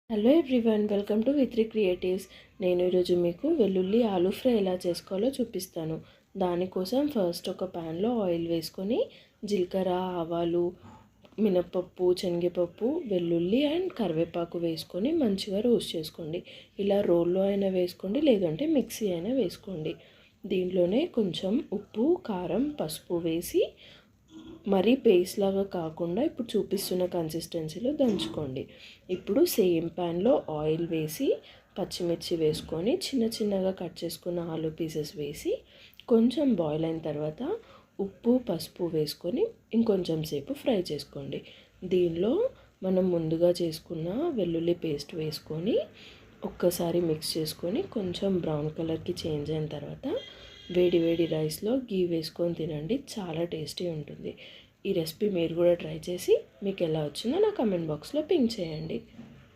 Hello everyone, welcome to విత్రి creatives. నేను ఈరోజు మీకు వెల్లుల్లి ఆలూ ఫ్రై ఎలా చేసుకోవాలో చూపిస్తాను. దానికోసం ఫస్ట్ ఒక ప్యాన్లో ఆయిల్ వేసుకొని జీలకర్ర, ఆవాలు, మినపప్పు, శనగపప్పు, వెల్లుల్లి అండ్ కరివేపాకు వేసుకొని మంచిగా రోస్ట్ చేసుకోండి. ఇలా రోల్లో అయినా వేసుకోండి, లేదంటే మిక్సీ అయినా వేసుకోండి. దీంట్లోనే కొంచెం ఉప్పు, కారం, పసుపు వేసి మరీ పేస్ట్ లాగా కాకుండా ఇప్పుడు చూపిస్తున్న కన్సిస్టెన్సీలో దంచుకోండి. ఇప్పుడు సేమ్ ప్యాన్లో ఆయిల్ వేసి పచ్చిమిర్చి వేసుకొని చిన్న చిన్నగా కట్ చేసుకున్న ఆలూ పీసెస్ వేసి కొంచెం బాయిల్ అయిన తర్వాత ఉప్పు, పసుపు వేసుకొని ఇంకొంచెం సేపు ఫ్రై చేసుకోండి. దీనిలో మనం ముందుగా చేసుకున్న వెల్లుల్లి పేస్ట్ వేసుకొని ఒక్కసారి మిక్స్ చేసుకొని కొంచెం బ్రౌన్ కలర్కి చేంజ్ అయిన తర్వాత వేడి వేడి రైస్లో గీ వేసుకొని తినండి, చాలా టేస్టీ ఉంటుంది. ఈ రెసిపీ మీరు కూడా ట్రై చేసి మీకు ఎలా వచ్చిందో నా కమెంట్ బాక్స్లో పింక్ చేయండి.